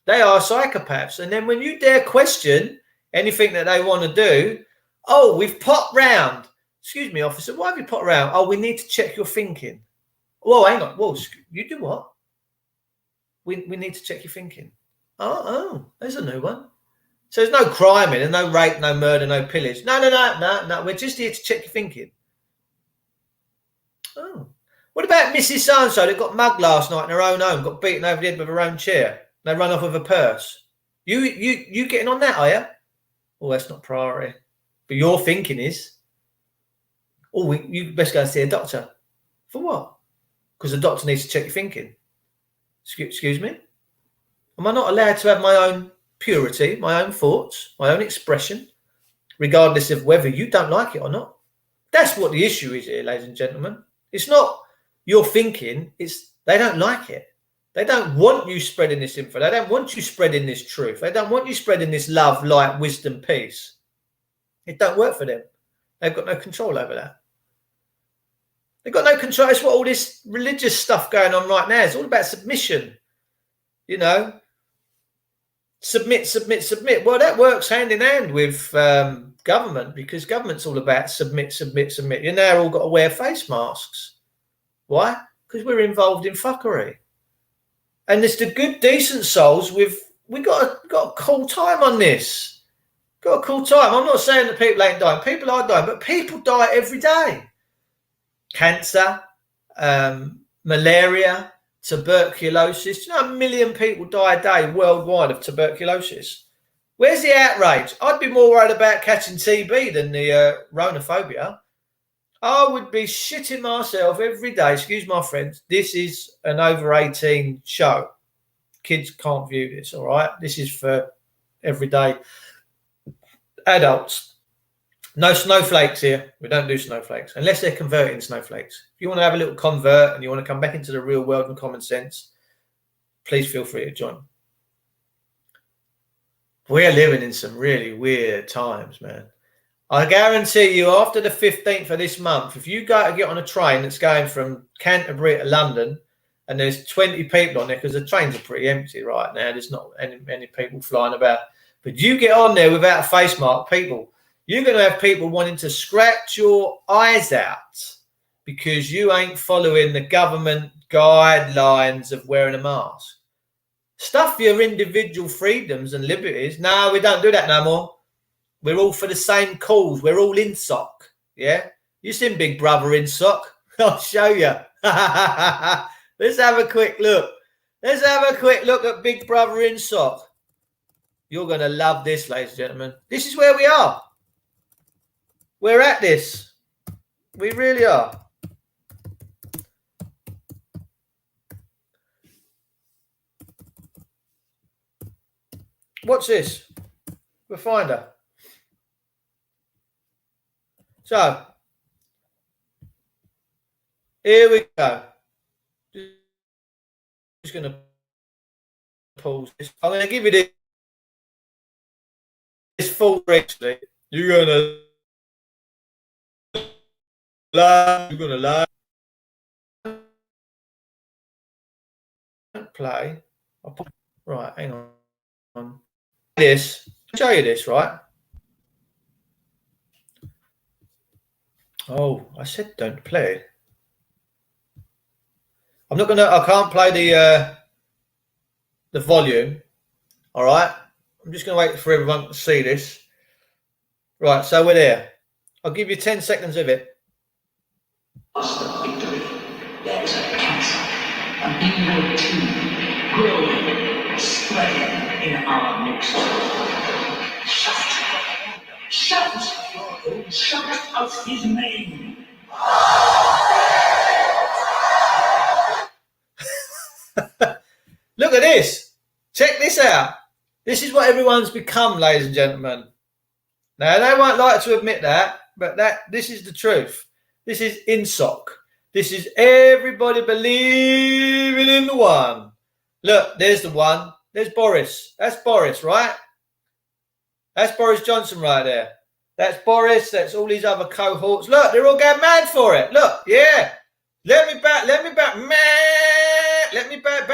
They are psychopaths. And then when you dare question anything that they want to do, oh, we've popped round. Excuse me, officer, why have you popped round? Oh, we need to check your thinking. Whoa, hang on. Whoa, you do what? We need to check your thinking. Oh, there's a new one. So there's no crime in it, no rape, no murder, no pillage. No. We're just here to check your thinking. Oh. What about Mrs. So-and-so that got mugged last night in her own home, got beaten over the head with her own chair? They run off with a purse. You getting on that, are you? Oh, that's not priority. But your thinking is, oh, you best go and see a doctor. For what? Because the doctor needs to check your thinking. Excuse me? Am I not allowed to have my own purity, my own thoughts, my own expression, regardless of whether you don't like it or not? That's what the issue is here, ladies and gentlemen. It's not your thinking, it's they don't like it. They don't want you spreading this info. They don't want you spreading this truth. They don't want you spreading this love, light, wisdom, peace. It don't work for them. They've got no control over that. They've got no control. It's what all this religious stuff going on right now. It's all about submission. You know, submit. Well, that works hand in hand with government, because government's all about submit. You're now all got to wear face masks. Why? Because we're involved in fuckery. And it's the good, decent souls we got a cool time on this. Got a cool time. I'm not saying that people ain't dying. People are dying, but people die every day. Cancer, malaria, tuberculosis. You know, 1 million people die a day worldwide of tuberculosis. Where's the outrage? I'd be more worried about catching TB than the Rhonophobia. I would be shitting myself every day. Excuse my friends. This is an over 18 show. Kids can't view this, all right? This is for everyday adults. No snowflakes here. We don't do snowflakes unless they're converting snowflakes. If you want to have a little convert and you want to come back into the real world and common sense, please feel free to join. We're living in some really weird times, man. I guarantee you, after the 15th of this month, if you go to get on a train that's going from Canterbury to London and there's 20 people on there, because the trains are pretty empty right now, there's not any people flying about, but you get on there without a face mask, people, you're going to have people wanting to scratch your eyes out because you ain't following the government guidelines of wearing a mask. Stuff your individual freedoms and liberties. No, we don't do that no more. We're all for the same cause. We're all in sock. Yeah? You seen Big Brother in sock? I'll show you. Let's have a quick look. Let's have a quick look at Big Brother in sock. You're going to love this, ladies and gentlemen. This is where we are. We're at this. We really are. What's this? We'll find her. So, here we go. Just going to pause this. I'm going to give you this full actually. You're going to lie. You're going to lie. Play. Right, hang on. This. show you this, right? Oh, I said don't play. I can't play the volume. All right. I'm just going to wait for everyone to see this. Right, so we're there. I'll give you 10 seconds of it. Victory. There is a cancer, an evil tumor, growing, spreading in our midst. Shout out his name. Look at this. Check this out. This is what everyone's become, ladies and gentlemen. Now, they won't like to admit that, but this is the truth. This is INSOC. This is everybody believing in the one. Look, there's the one. There's Boris. That's Boris, right? That's Boris Johnson right there. That's Boris. That's all these other cohorts. Look, they're all going mad for it. Look, yeah. Let me back, man. Let me back.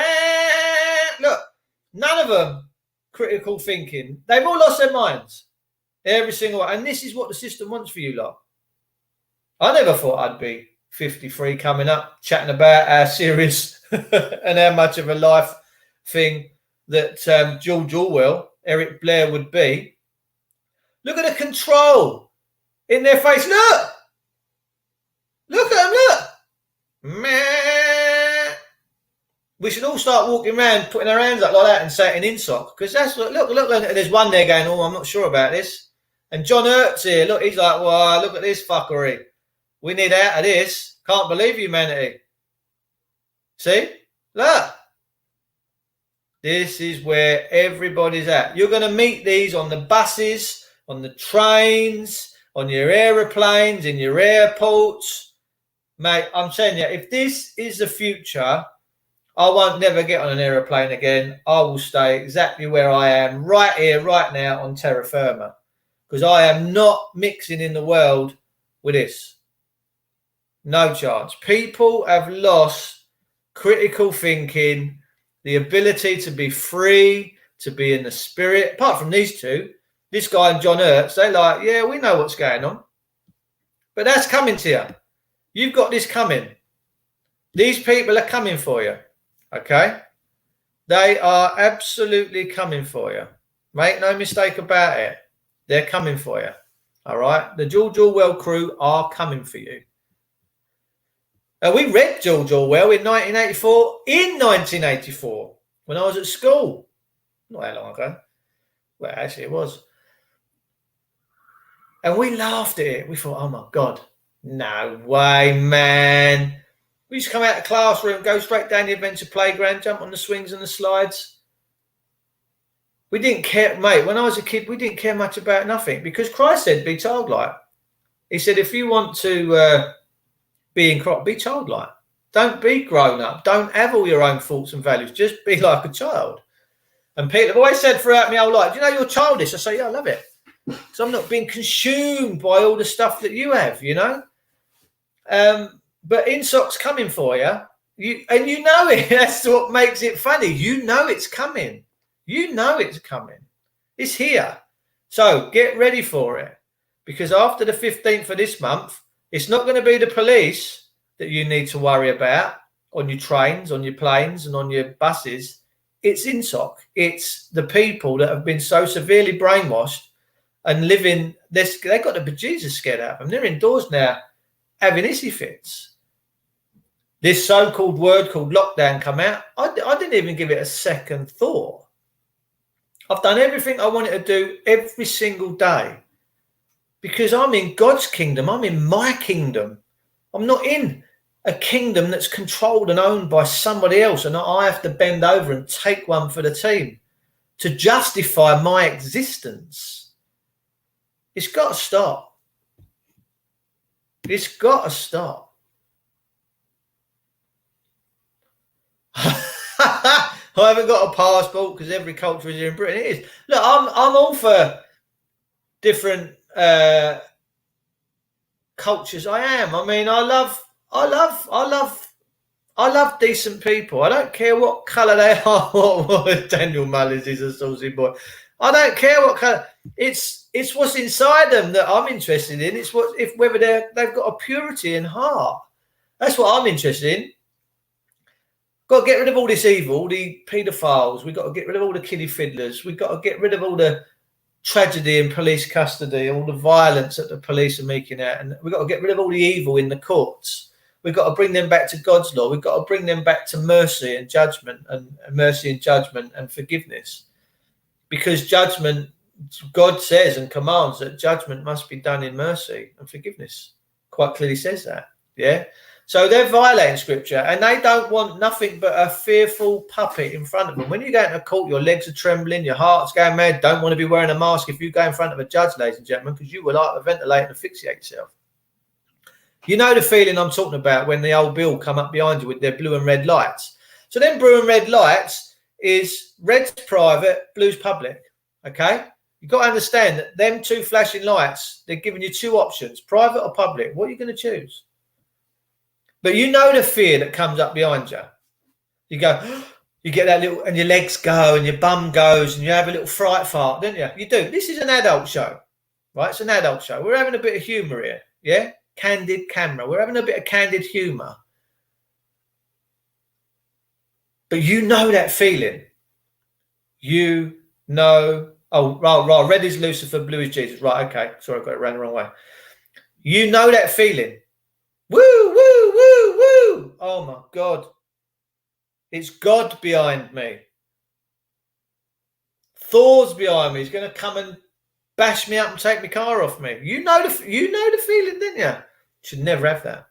Look, none of them critical thinking. They've all lost their minds. Every single one. And this is what the system wants for you lot. I never thought I'd be 53 coming up, chatting about how serious and how much of a life thing that George Orwell, Eric Blair would be. Look at the control in their face. Look! Look at them, look! Meh. We should all start walking around, putting our hands up like that and saying INSOC. Because that's what, look, there's one there going, oh, I'm not sure about this. And John Hurt's here. Look, he's like, well, look at this fuckery. We need out of this. Can't believe humanity. See? Look. This is where everybody's at. You're going to meet these on the buses, on the trains, on your aeroplanes, in your airports. Mate, I'm telling you, if this is the future, I won't never get on an aeroplane again. I will stay exactly where I am, right here, right now on terra firma. Because I am not mixing in the world with this. No chance. People have lost critical thinking, the ability to be free, to be in the spirit. Apart from these two, this guy and John Hurt, they're like, yeah, we know what's going on. But that's coming to you. You've got this coming. These people are coming for you. Okay? They are absolutely coming for you. Make no mistake about it. They're coming for you. All right? The George Orwell crew are coming for you. We read George Orwell in 1984, when I was at school. Not that long ago. Well, actually, it was. And we laughed at it. We thought, oh, my God. No way, man. We used to come out of the classroom, go straight down the adventure playground, jump on the swings and the slides. We didn't care, mate. When I was a kid, we didn't care much about nothing because Christ said, be childlike. He said, if you want to be childlike. Don't be grown up. Don't have all your own thoughts and values. Just be like a child. And people have always said throughout my whole life, do you know you're childish? I say, yeah, I love it. So I'm not being consumed by all the stuff that you have, you know. But INSOC's coming for you. And you know it. That's what makes it funny. You know it's coming. You know it's coming. It's here. So get ready for it. Because after the 15th of this month, it's not going to be the police that you need to worry about on your trains, on your planes, and on your buses. It's INSOC. It's the people that have been so severely brainwashed and living this. They've got the bejesus scared out of them. They're indoors now having issy fits. This so-called word called lockdown come out. I didn't even give it a second thought. I've done everything I wanted to do every single day. Because I'm in God's kingdom. I'm in my kingdom. I'm not in a kingdom that's controlled and owned by somebody else. And I have to bend over and take one for the team to justify my existence. It's got to stop. It's got to stop. I haven't got a passport because every culture is here in Britain. It is. Look, I'm all for different cultures. I am. I mean, I love decent people. I don't care what colour they are. Daniel Mullins is a saucy boy. I don't care what kind. It's what's inside them that I'm interested in. It's whether they've got a purity in heart. That's what I'm interested in. Got to get rid of all this evil, the paedophiles. We've got to get rid of all the kiddie fiddlers. We've got to get rid of all the tragedy in police custody, all the violence that the police are making out. And we've got to get rid of all the evil in the courts. We've got to bring them back to God's law. We've got to bring them back to mercy and judgment and forgiveness. Because judgment, God says and commands that judgment must be done in mercy and forgiveness. Quite clearly says that. Yeah. So they're violating scripture and they don't want nothing but a fearful puppet in front of them. When you go into court, your legs are trembling, your heart's going mad, don't want to be wearing a mask if you go in front of a judge, ladies and gentlemen, because you will like to ventilate and asphyxiate yourself. You know the feeling I'm talking about when the old Bill come up behind you with their blue and red lights. So then blue and red lights is red's private, blue's public. Okay? You've got to understand that them two flashing lights, they're giving you two options, private or public. What are you going to choose? But you know the fear that comes up behind you. You go, you get that little, and your legs go and your bum goes and you have a little fright fart, don't you? You do. This is an adult show, right? It's an adult show. We're having a bit of humour here, yeah? Candid camera. We're having a bit of candid humour. But you know that feeling. You know, oh, right, red is Lucifer, blue is Jesus. Right, okay. Sorry, I got it around the wrong way. You know that feeling. Woo, woo, woo, woo. Oh, my God. It's God behind me. Thor's behind me. He's going to come and bash me up and take my car off me. You know the feeling, didn't you? Should never have that.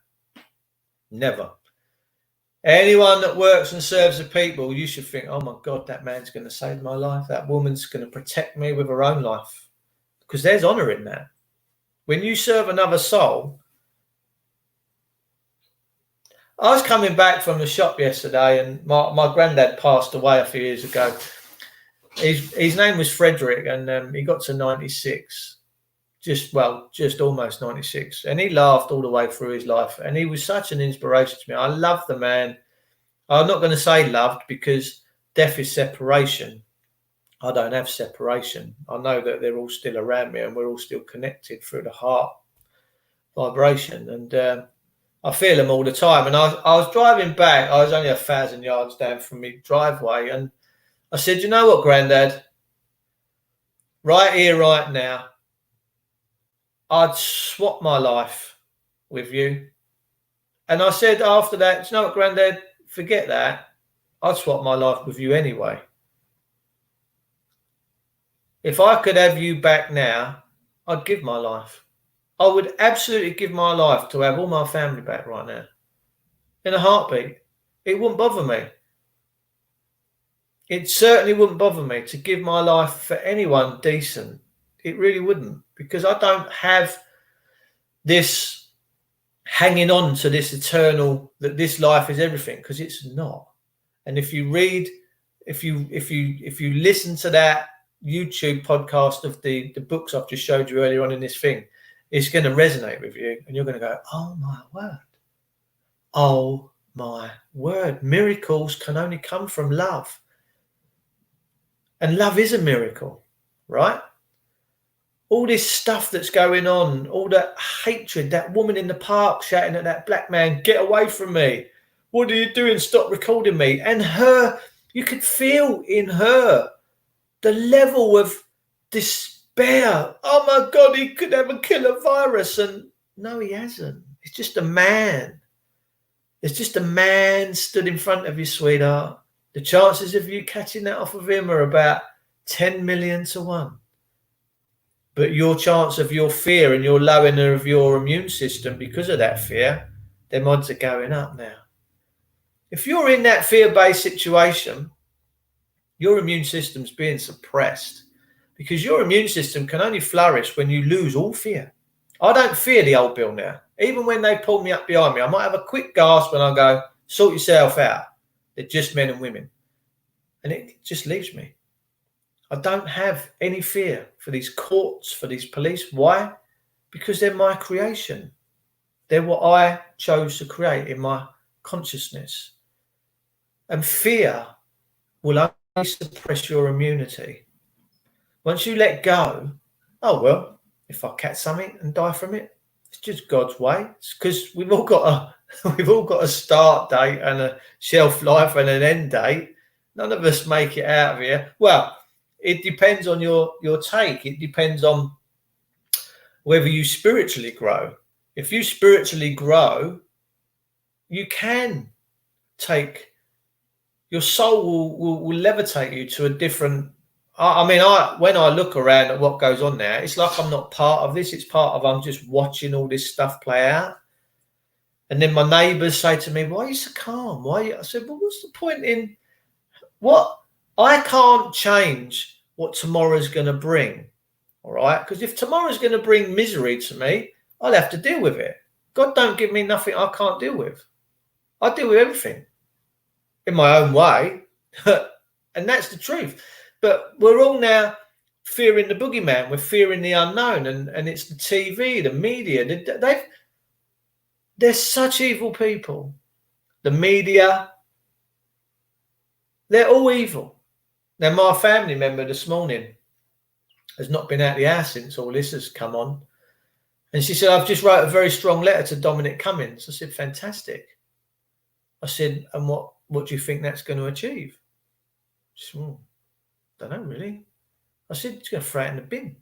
Never. Anyone that works and serves the people, you should think, oh, my God, that man's going to save my life. That woman's going to protect me with her own life. Because there's honour in that. When you serve another soul. I was coming back from the shop yesterday and my granddad passed away a few years ago. His name was Frederick and he got to 96, just almost 96. And he laughed all the way through his life. And he was such an inspiration to me. I love the man. I'm not going to say loved because death is separation. I don't have separation. I know that they're all still around me and we're all still connected through the heart vibration. And I feel them all the time. And I was driving back. I was only 1,000 yards down from my driveway. And I said, you know what, Grandad? Right here, right now, I'd swap my life with you. And I said after that, you know what, Grandad? Forget that. I'd swap my life with you anyway. If I could have you back now, I'd give my life. I would absolutely give my life to have all my family back right now. In a heartbeat. It wouldn't bother me. It certainly wouldn't bother me to give my life for anyone decent. It really wouldn't. Because I don't have this hanging on to this eternal, that this life is everything, because it's not. And if you read, if you listen to that YouTube podcast of the books I've just showed you earlier on in this thing, it's going to resonate with you and you're going to go, oh my word. Oh my word. Miracles can only come from love. And love is a miracle, right? All this stuff that's going on, all that hatred, that woman in the park shouting at that black man, get away from me. What are you doing? Stop recording me. And her, you could feel in her the level of despair. Oh my God, he could have a killer virus. And no, he hasn't. It's just a man. It's just a man stood in front of you, sweetheart. The chances of you catching that off of him are about 10 million to 1. But your chance of your fear and your lowering of your immune system because of that fear, them odds are going up now. If you're in that fear-based situation, your immune system's being suppressed because your immune system can only flourish when you lose all fear. I don't fear the old Bill now. Even when they pull me up behind me, I might have a quick gasp and I go, sort yourself out. They're just men and women. And it just leaves me. I don't have any fear for these courts, for these police. Why? Because they're my creation. They're what I chose to create in my consciousness. And fear will only suppress your immunity. Once you let go, oh well, if I catch something and die from it, it's just God's way. Because we've all got a start date and a shelf life and an end date. None of us make it out of here. Well, it depends on your take. It depends on whether you spiritually grow. If you spiritually grow, you can take, your soul will levitate you to a different. When I look around at what goes on now, it's like I'm not part of this. It's part of, I'm just watching all this stuff play out. And then my neighbours say to me, "Why are you so calm? Why?" I said, "Well, what's the point in what? I can't change what tomorrow's going to bring, all right? Because if tomorrow's going to bring misery to me, I'll have to deal with it. God don't give me nothing I can't deal with. I deal with everything in my own way, and that's the truth. But we're all now fearing the boogeyman. We're fearing the unknown, and it's the TV, the media. They're such evil people. The media, they're all evil. Now, my family member this morning has not been out the house since all this has come on. And she said, "I've just wrote a very strong letter to Dominic Cummings." I said, "Fantastic." I said, "And what do you think that's going to achieve?" She said, "Don't know really." I said, "It's going to throw it in the bin.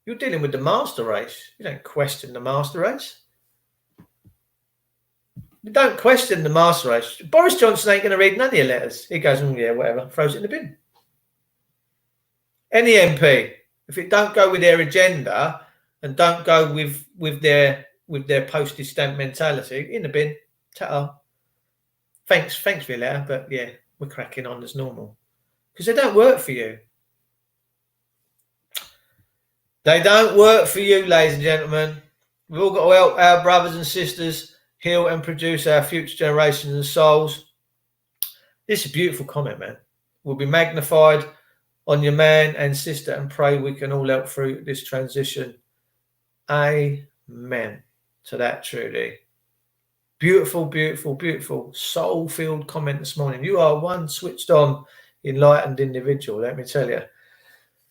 You're dealing with the master race. You don't question the master race. You don't question the master race. Boris Johnson ain't going to read none of your letters." He goes, "Yeah, whatever," throws it in the bin. Any MP, if it don't go with their agenda and don't go with their postage stamp mentality, in the bin. Ta-ta. Thanks for your letter, but yeah, we're cracking on as normal. Because they don't work for you. They don't work for you, ladies and gentlemen. We've all got to help our brothers and sisters heal and produce our future generations and souls. This is a beautiful comment, man. We'll be magnified on your man and sister and pray we can all help through this transition. Amen to that, truly. Beautiful, beautiful, beautiful, soul-filled comment this morning. You are one switched on, enlightened individual, let me tell you.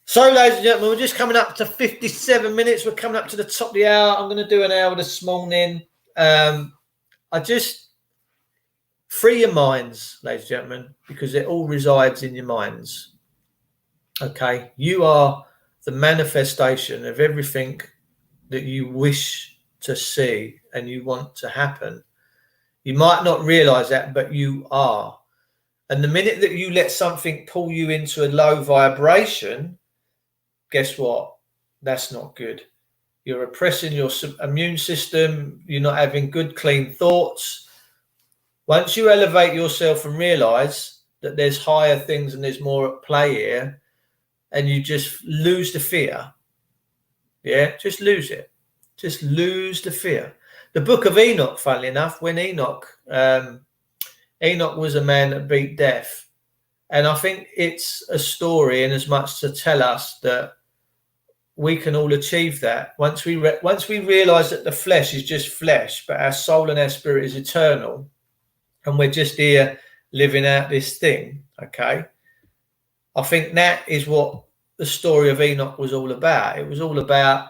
So, ladies and gentlemen, we're just coming up to 57 minutes. We're coming up to the top of the hour. I'm going to do an hour this morning. I just free your minds, ladies and gentlemen, because it all resides in your minds. Okay, you are the manifestation of everything that you wish to see and you want to happen. You might not realize that, but you are. And the minute that you let something pull you into a low vibration, guess what? That's not good. You're oppressing your immune system. You're not having good, clean thoughts. Once you elevate yourself and realize that there's higher things and there's more at play here, and you just lose the fear, yeah, just lose it. Just lose the fear. The book of Enoch, funnily enough, when Enoch was a man that beat death. And I think it's a story in as much to tell us that we can all achieve that. Once we realize that the flesh is just flesh, but our soul and our spirit is eternal, and we're just here living out this thing, okay? I think that is what the story of Enoch was all about. It was all about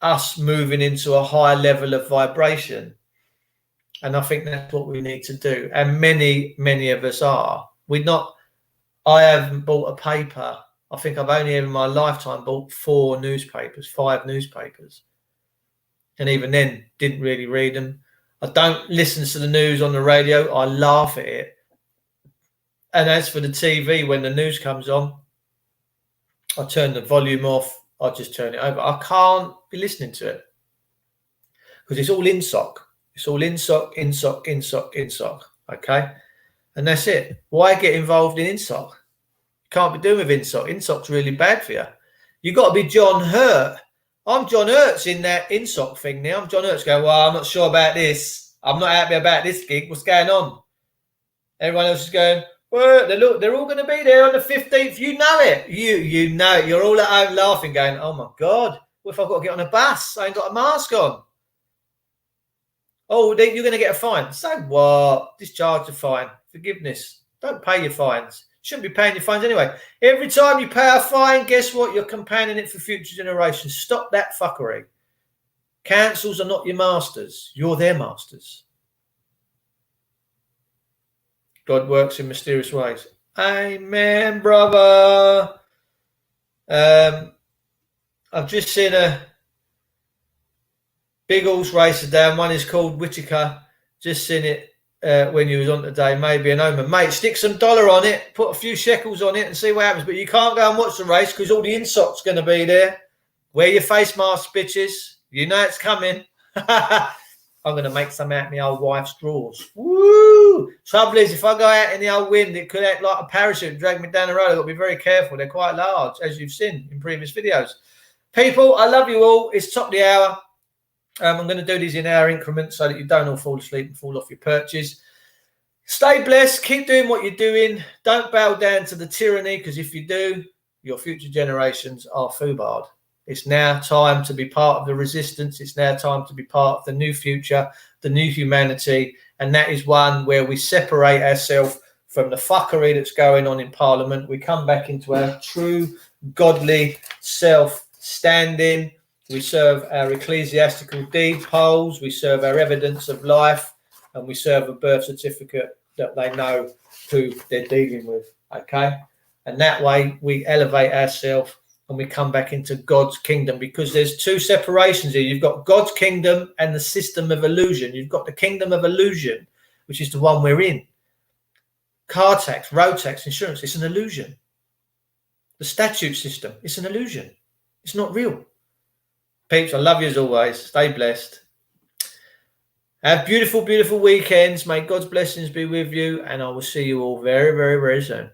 us moving into a higher level of vibration. And I think that's what we need to do. And many, many of us are. I haven't bought a paper. I think I've only in my lifetime bought 5 newspapers. And even then, didn't really read them. I don't listen to the news on the radio. I laugh at it. And as for the TV, when the news comes on, I turn the volume off. I just turn it over. I can't be listening to it because it's all INSOC. It's all INSOC. Okay, and that's it. Why get involved in INSOC? You can't be doing with INSOC. INSOC's really bad for you. You got to be John Hurt. I'm John Hurt's in that INSOC thing now. I'm John Hurt's going, "Well, I'm not sure about this. I'm not happy about this gig. What's going on?" Everyone else is going, "Well, they're all going to be there on the 15th. You know it. You know it. You're all at home laughing, going, oh, my God. What if I've got to get on a bus? I ain't got a mask on. Oh, you're going to get a fine. So what? Discharge the fine. Forgiveness. Don't pay your fines. Shouldn't be paying your fines anyway. Every time you pay a fine, guess what? You're campaigning it for future generations. Stop that fuckery. Councils are not your masters. You're their masters. God works in mysterious ways. Amen, brother. I've just seen a big horse racer down. One is called Whitaker. Just seen it when you was on today. Maybe an omen. Mate, stick some dollar on it. Put a few shekels on it and see what happens. But you can't go and watch the race because all the insoc's going to be there. Wear your face mask, bitches. You know it's coming. I'm going to make some out of my old wife's drawers. Woo! Trouble is, if I go out in the old wind, it could act like a parachute and drag me down the road. I've got to be very careful. They're quite large, as you've seen in previous videos. People, I love you all. It's top of the hour. I'm going to do these in hour increments so that you don't all fall asleep and fall off your perches. Stay blessed. Keep doing what you're doing. Don't bow down to the tyranny, because if you do, your future generations are foobarred. It's now time to be part of the resistance. It's now time to be part of the new future, the new humanity. And that is one where we separate ourselves from the fuckery that's going on in Parliament. We come back into our true godly self standing. We serve our ecclesiastical deed polls. We serve our evidence of life. And we serve a birth certificate that they know who they're dealing with. Okay? And that way we elevate ourselves and we come back into God's kingdom, because there's two separations here. You've got God's kingdom and the system of illusion. You've got the kingdom of illusion, which is the one we're in. Car tax, road tax, insurance, it's an illusion. The statute system, it's an illusion. It's not real. Peeps, I love you as always. Stay blessed. Have beautiful, beautiful weekends. May God's blessings be with you, and I will see you all very, very, very soon.